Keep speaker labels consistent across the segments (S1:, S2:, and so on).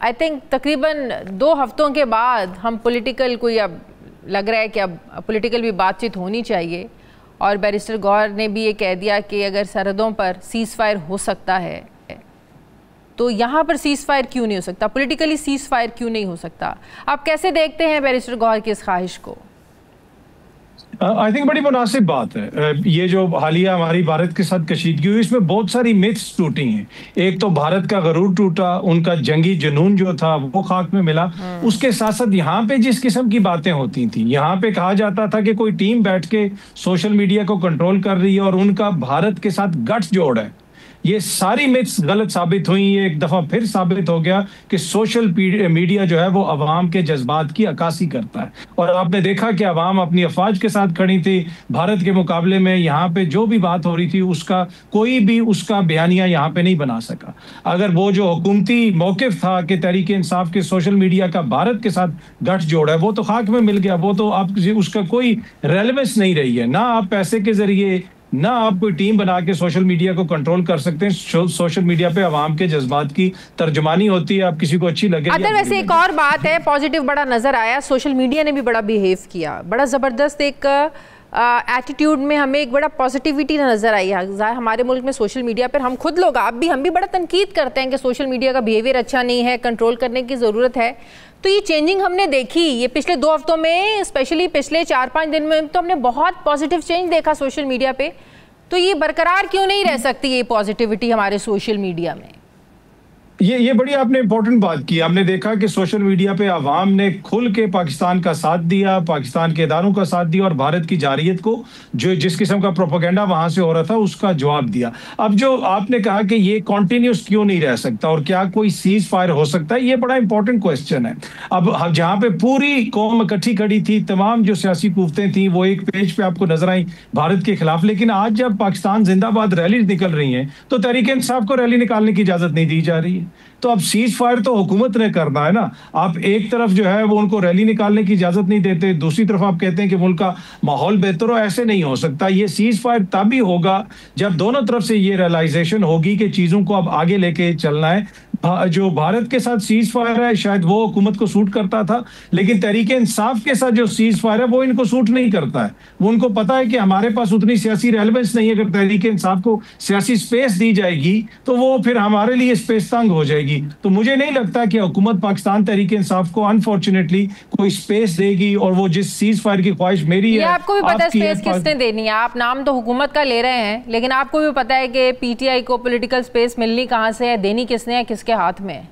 S1: I think तकरीबन 2 हफ्तों के बाद हम पॉलिटिकल कोई अब लग रहा है कि अब पॉलिटिकल भी बातचीत होनी चाहिए, और बैरिस्टर गौहर ने भी ये कह दिया कि अगर सरहदों पर सीज़ फायर हो सकता है तो यहाँ पर सीज़ फायर क्यों नहीं हो सकता, पॉलिटिकली सीज़ फायर क्यों नहीं हो सकता? आप कैसे देखते हैं बैरिस्टर गौहर की इस ख्वाहिश को?
S2: आई थिंक बड़ी मुनासिब बात है। ये जो हालिया हमारी भारत के साथ कशीदगी हुई, इसमें बहुत सारी मिथ्स टूटी हैं। एक तो भारत का गरूर टूटा, उनका जंगी जुनून जो था वो खाक में मिला। उसके साथ साथ यहाँ पे जिस किस्म की बातें होती थी, यहाँ पे कहा जाता था कि कोई टीम बैठ के सोशल मीडिया को कंट्रोल कर रही है और उनका भारत के साथ गठ जोड़ है। ये सारी मिथ्स गलत साबित हुई। ये एक दफा फिर साबित हो गया कि सोशल मीडिया जो है वो अवाम के जज्बात की अक्कासी करता है। और आपने देखा कि अवाम अपनी अफवाज के साथ खड़ी थी। भारत के मुकाबले में यहाँ पे जो भी बात हो रही थी उसका कोई भी उसका बयानिया यहाँ पे नहीं बना सका। अगर वो जो हुकूमती मौकिफ था कि तहरीक इंसाफ के सोशल मीडिया का भारत के साथ गठ जोड़ है, वो तो खाक में मिल गया। वो तो आप उसका कोई रेलेवेंस नहीं रही है। ना आप पैसे के जरिए, ना आप कोई टीम बना के सोशल मीडिया को कंट्रोल कर सकते हैं। सोशल मीडिया पे अवाम के जज्बात की तर्जुमानी होती है, आप किसी को अच्छी लगे।
S1: वैसे एक और बात है, पॉजिटिव बड़ा नजर आया, सोशल मीडिया ने भी बड़ा बिहेव किया, बड़ा जबरदस्त एक एटीट्यूड में हमें एक बड़ा पॉजिटिविटी नजर आई है हमारे मुल्क में सोशल मीडिया पर। हम खुद लोग, आप भी, हम भी बड़ा तनकीद करते हैं कि सोशल मीडिया का बिहेवियर अच्छा नहीं है, कंट्रोल करने की ज़रूरत है। तो ये चेंजिंग हमने देखी, ये पिछले 2 हफ्तों में, स्पेशली पिछले 4-5 दिन में तो हमने बहुत पॉजिटिव चेंज देखा सोशल मीडिया पे। तो ये बरकरार क्यों नहीं रह सकती ये पॉजिटिविटी हमारे सोशल मीडिया में?
S2: ये बड़ी आपने इंपॉर्टेंट बात की। आपने देखा कि सोशल मीडिया पे आवाम ने खुल के पाकिस्तान का साथ दिया, पाकिस्तान के इदारों का साथ दिया और भारत की जारियत को, जो जिस किस्म का प्रोपेगेंडा वहां से हो रहा था, उसका जवाब दिया। अब जो आपने कहा कि ये कॉन्टिन्यूस क्यों नहीं रह सकता और क्या कोई सीज फायर हो सकता है, ये बड़ा इंपॉर्टेंट क्वेश्चन है। अब जहाँ पे पूरी कौम इकट्ठी खड़ी थी, तमाम जो सियासी कुव्वतें थी वो एक पेज पे आपको नजर आई भारत के खिलाफ, लेकिन आज जब पाकिस्तान जिंदाबाद रैली निकल रही है तो तहरीक इंसाफ को रैली निकालने की इजाजत नहीं दी जा रही है। तो अब सीज फायर तो हुकूमत ने करना है ना। आप एक तरफ जो है वो उनको रैली निकालने की इजाजत नहीं देते, दूसरी तरफ आप कहते हैं कि मुल्क का माहौल बेहतर हो। ऐसे नहीं हो सकता। ये सीज फायर तभी होगा जब दोनों तरफ से ये रियलाइजेशन होगी कि चीजों को अब आगे लेके चलना है। जो भारत के साथ सीज फायर है शायद वो हुकूमत को सूट करता था, लेकिन तहरीक इंसाफ के साथ जो सीज फायर है वो इनको सूट नहीं करता है। वो उनको पता है कि हमारे पास उतनी सियासी रेलेवेंस नहीं है। अगर तहरीक इंसाफ को सियासी स्पेस दी जाएगी तो वो फिर हमारे लिए स्पेस तंग हो जाएगी। तो मुझे नहीं लगता कि हुकूमत पाकिस्तान तहरीक इंसाफ को अनफॉर्चुनेटली कोई स्पेस देगी। और वो जिस सीज फायर की ख्वाहिश मेरी है,
S1: आपको भी पता है स्पेस किसने देनी है। आप नाम तो हुकूमत का ले रहे हैं, लेकिन आपको भी पता है कि पीटीआई को पॉलिटिकल स्पेस मिलनी कहां से है, देनी किसने है, किसके हाथ में?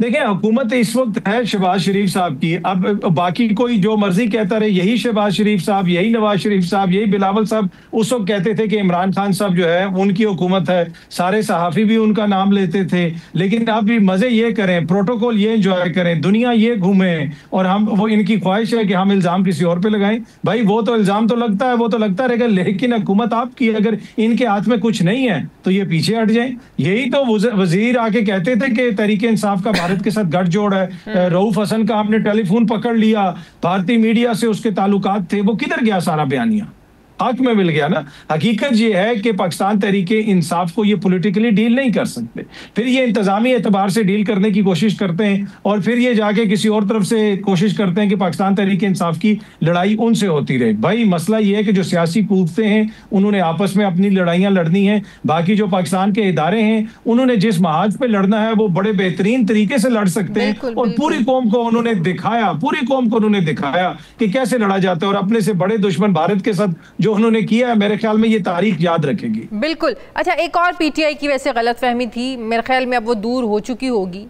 S2: देखिए, हुकूमत इस वक्त है शहबाज शरीफ साहब की। अब बाकी कोई जो मर्जी कहता रहे, यही शहबाज शरीफ साहब, यही नवाज शरीफ साहब, यही बिलावल साहब उस वक्त कहते थे कि इमरान खान साहब जो है उनकी हुकूमत है। सारे सहाफ़ी भी उनका नाम लेते थे। लेकिन अब भी मजे ये करें, प्रोटोकॉल ये एंजॉय करें, दुनिया ये घूमे और हम, वो इनकी ख्वाहिश है कि हम इल्जाम किसी और पे लगाएं। भाई वो तो इल्जाम तो लगता है, वो तो लगता रहेगा, लेकिन हुकूमत आपकी, अगर इनके हाथ में कुछ नहीं है तो ये पीछे हट जाए। यही तो वजीर आके कहते थे कि तहरीक इंसाफ का भारत के साथ गठजोड़ है। रऊफ हसन का आपने टेलीफोन पकड़ लिया, भारतीय मीडिया से उसके ताल्लुकात थे, वो किधर गया सारा बयानिया? हक में मिल गया ना। हकीकत ये है कि पाकिस्तान तहरीके इंसाफ को ये पॉलिटिकली डील नहीं कर सकते। फिर ये इंतजामी एतबार से डील करने की कोशिश करते हैं और फिर ये जाके किसी और तरफ से कोशिश करते हैं कि पाकिस्तान तहरीके इंसाफ की लड़ाई उनसे होती रहे। भाई मसला ये है कि जो सियासी कुव्वतें हैं उन्होंने आपस में अपनी लड़ाइयां लड़नी है। बाकी जो पाकिस्तान के इदारे हैं उन्होंने जिस महाज पे लड़ना है वो बड़े बेहतरीन तरीके से लड़ सकते हैं। और पूरी कौम को उन्होंने दिखाया, पूरी कौम को उन्होंने दिखाया कि कैसे लड़ा जाता है। और अपने से बड़े दुश्मन भारत के साथ जो उन्होंने किया है, मेरे ख्याल में ये तारीख याद रखेगी।
S1: बिल्कुल। अच्छा, एक और पीटीआई की वैसे गलतफहमी थी, मेरे ख्याल में अब वो दूर हो चुकी होगी।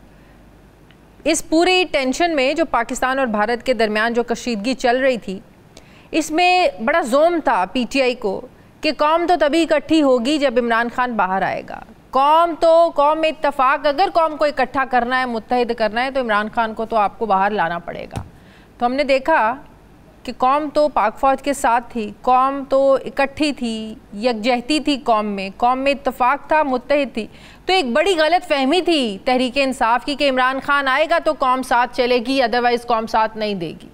S1: इस पूरी टेंशन में जो पाकिस्तान और भारत के दरमियान जो कशीदगी चल रही थी, इसमें बड़ा जोम था पीटीआई को कि कौम तो तभी इकट्ठी होगी जब इमरान खान बाहर आएगा। कौम में इत्तफाक, अगर कौम को इकट्ठा करना है, मुत्तहिद करना है, तो इमरान खान को तो आपको बाहर लाना पड़ेगा। तो हमने देखा कि कौम तो पाक फौज के साथ थी, कौम तो इकट्ठी थी, यकजहती थी, कौम में इत्तफाक था, मुत्तहिद थी। तो एक बड़ी गलत फहमी थी तहरीक इंसाफ की कि इमरान खान आएगा तो कौम साथ चलेगी, अदरवाइज कौम साथ नहीं देगी।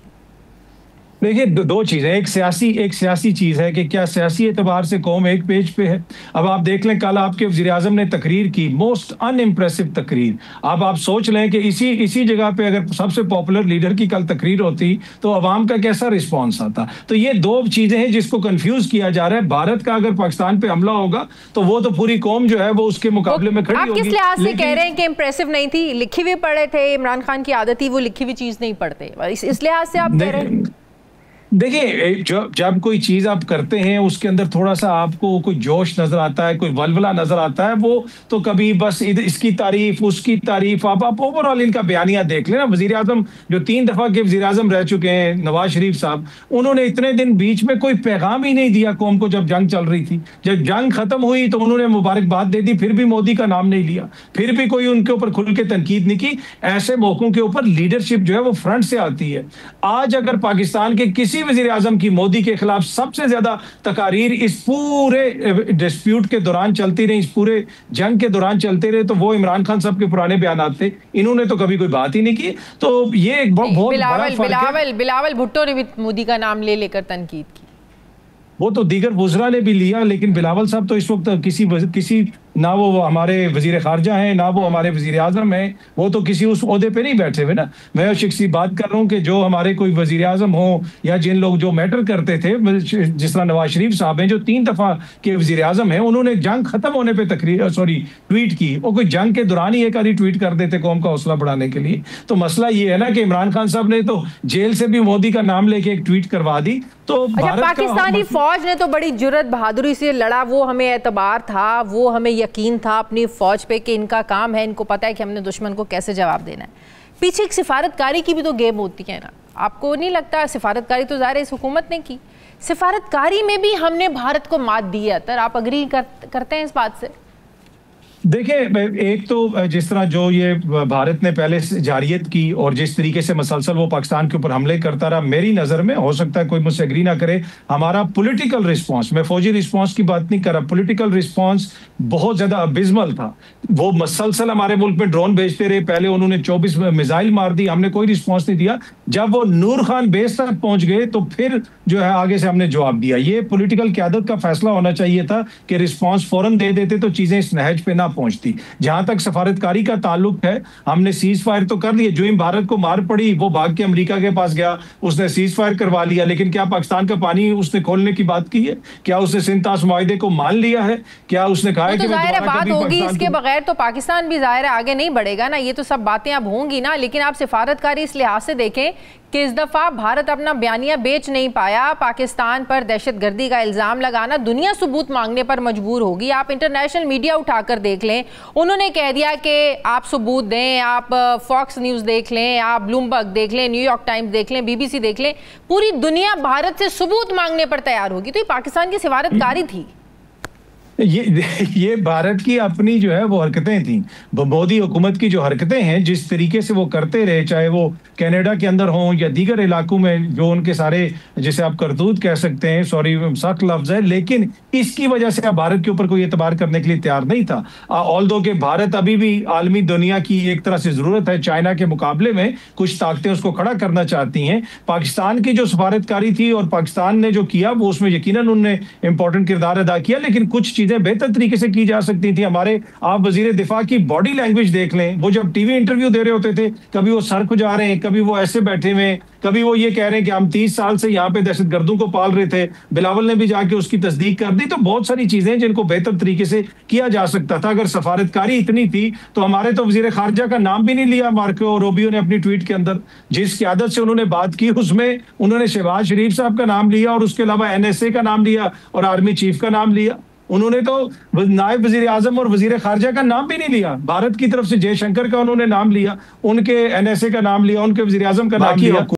S2: देखिए दो चीजें, एक सियासी चीज है कि क्या सियासी एतबार से कौम एक पेज पे है। अब आप देख लें, कल आपके वज़ीर आज़म ने तकरीर की, मोस्ट अनइम्प्रेसिव तकरीर। अब आप सोच लें कि इसी जगह पे अगर सबसे पॉपुलर लीडर की कल तकरीर होती तो अवाम का कैसा रिस्पॉन्स आता। तो ये दो चीजें हैं जिसको कंफ्यूज किया जा रहा है। भारत का अगर पाकिस्तान पे हमला होगा तो वो तो पूरी कौम जो है वो उसके मुकाबले में खड़ी होगी।
S1: आप किस लिहाज से कह रहे हैं कि इम्प्रेसिव नहीं थी? लिखी हुई पढ़े थे, इमरान खान की आदत थी वो लिखी हुई चीज नहीं पढ़ते, इस लिहाज से आप कह रहे हैं?
S2: देखिए जब कोई चीज आप करते हैं उसके अंदर थोड़ा सा आपको कोई जोश नजर आता है, कोई वलवला नजर आता है, वो तो कभी बस इसकी तारीफ उसकी तारीफ। आप ओवरऑल इनका बयानिया देख लेना। वजीर आजम जो 3 दफा के वजीर आजम रह चुके हैं, नवाज शरीफ साहब, उन्होंने इतने दिन बीच में कोई पैगाम ही नहीं दिया कौम को। जब जंग चल रही थी, जब जंग खत्म हुई तो उन्होंने मुबारकबाद दे दी, फिर भी मोदी का नाम नहीं लिया, फिर भी कोई उनके ऊपर खुल के तनकीद नहीं की। ऐसे मौकों के ऊपर लीडरशिप जो है वो फ्रंट से आती है। आज अगर पाकिस्तान के किसी वजीर आजम की मोदी के खिलाफ सबसे ज्यादा तकारीर इस पूरे डिस्प्यूट के दौरान चलती रही, इस पूरे जंग के दौरान चलते रहे, तो वो इमरान खान साहब के पुराने बयान थे। इन्होंने तो कभी कोई बात ही नहीं की। तो ये एक बहुत बड़ा फर्क है।
S1: बिलावल भुट्टो ने भी मोदी का नाम ले लेकर तनकीद की।
S2: वो तो दीगर वुज़रा ने भी लिया, लेकिन बिलावल साहब तो इस वक्त किसी ना वो हमारे वजीर खारजा हैं, ना वो हमारे वजीर आजम हैं, वो तो किसी उस ओहदे पे नहीं बैठे हुए ना। मैं शख्सी बात कर रहा हूँ कि जो हमारे कोई वजीर आजम हो या जिन लोग जो मैटर करते थे, जिस तरह नवाज शरीफ साहब हैं जो 3 दफा के वजीर आजम हैं, उन्होंने जंग खत्म होने पर ट्वीट की। वो कोई जंग के दौरान ही एक आधी ट्वीट कर देते कौम का हौसला बढ़ाने के लिए। तो मसला ये है ना कि इमरान खान साहब ने तो जेल से भी मोदी का नाम लेके एक ट्वीट करवा दी। तो
S1: पाकिस्तानी फौज ने तो बड़ी जुर्रत बहादुरी से लड़ा, वो हमें एतबार था, वो हमें यकीन था अपनी फौज पे कि इनका काम है, इनको पता है कि हमने दुश्मन को कैसे जवाब देना है। पीछे एक सिफारतकारी की भी तो गेम होती है ना, आपको नहीं लगता? सिफारतकारी तो ज़ाहिर इस हुकूमत ने की, सिफारतकारी में भी हमने भारत को मात दी है। तर आप अग्री करते हैं इस बात से?
S2: देखिए, एक तो जिस तरह जो ये भारत ने पहले जारियत की और जिस तरीके से मसलसल वो पाकिस्तान के ऊपर हमले करता रहा, मेरी नज़र में, हो सकता है कोई मुझसे एग्री ना करे, हमारा पॉलिटिकल रिस्पांस, मैं फौजी रिस्पांस की बात नहीं कर रहा, पॉलिटिकल रिस्पांस बहुत ज़्यादा अबिस्मल था। वो मसलसल हमारे मुल्क में ड्रोन भेजते रहे, पहले उन्होंने 24 मिसाइल मार दी, हमने कोई रिस्पॉन्स नहीं दिया। जब वो नूर खान बेस तक पहुंच गए तो फिर जो है आगे से हमने जवाब दिया। ये पॉलिटिकल क़यादत का फैसला होना चाहिए था कि रिस्पॉन्स फौरन दे देते तो चीज़ें इस नहज पे ना पहुंचती। जहां तक सफारतकारी का ताल्लुक है, हमने सीज फायर तो कर लिया। जो इन भारत को मार पड़ी वो भाग के अमेरिका के पास गया, उसने सीज फायर करवा लिया, लेकिन क्या पाकिस्तान का पानी उसने खोलने की बात की है? क्या उसने सिंतास मुआहिदे को मान लिया है? क्या उसने कहा है कि
S1: जाहिर बात होगी, इसके बगैर तो पाकिस्तान भी जाहिर आगे नहीं बढ़ेगा ना। ये तो सब बातें अब होंगी ना, लेकिन आप सिफारतकारी इस लिहाज से देखें कि इस दफ़ा भारत अपना बयानिया बेच नहीं पाया, पाकिस्तान पर दहशतगर्दी का इल्ज़ाम लगाना, दुनिया सबूत मांगने पर मजबूर होगी। आप इंटरनेशनल मीडिया उठाकर देख लें, उन्होंने कह दिया कि आप सबूत दें, आप फॉक्स न्यूज़ देख लें, आप ब्लूमबर्ग देख लें, न्यूयॉर्क टाइम्स देख लें, BBC देख लें, पूरी दुनिया भारत से सबूत मांगने पर तैयार होगी। तो ये पाकिस्तान की सिफारतकारी थी।
S2: ये भारत की अपनी जो है वो हरकतें थी। मोदी हुकूमत की जो हरकतें हैं, जिस तरीके से वो करते रहे, चाहे वो कनाडा के अंदर हों या दीगर इलाकों में, जो उनके सारे जिसे आप करतूत कह सकते हैं, सॉरी सख्त लफ्ज है, लेकिन इसकी वजह से अब भारत के ऊपर कोई एतबार करने के लिए तैयार नहीं था। ऑल्दो कि भारत अभी भी आलमी दुनिया की एक तरह से जरूरत है, चाइना के मुकाबले में कुछ ताकतें उसको खड़ा करना चाहती हैं। पाकिस्तान की जो सफारतकारी थी और पाकिस्तान ने जो किया वो उसमें यकीनन उन्होंने इंपॉर्टेंट किरदार अदा किया, लेकिन कुछ चीजें बेहतर तरीके से की जा सकती थी। हमारे आप वजीर दिफा की बॉडी लैंग्वेज देख लें, वो जब टीवी इंटरव्यू दे रहे होते थे, कभी वो सर खुजा रहे हैं, कभी वो ऐसे बैठे हुए, कभी वो ये कह रहे हैं कि हम 30 साल से यहाँ पे दहशतगर्दों को पाल रहे थे। बिलावल ने भी जाके उसकी तस्दीक कर दी। तो बहुत सारी चीजें जिनको बेहतर तरीके से किया जा सकता था। अगर सफारतकारी इतनी थी तो हमारे तो वजीर खारजा का नाम भी नहीं लिया मार्को रूबियो ने अपनी ट्वीट के अंदर। जिस क़यादत से उन्होंने बात की उसमें उन्होंने शहबाज शरीफ साहब का नाम लिया और उसके अलावा NSA का नाम लिया और आर्मी चीफ का नाम लिया। उन्होंने तो नायब वजीर आजम और वजीर खारजा का नाम भी नहीं लिया। भारत की तरफ से जयशंकर का उन्होंने नाम लिया, उनके NSA का नाम लिया, उनके वजीर आजम का नाम लिया।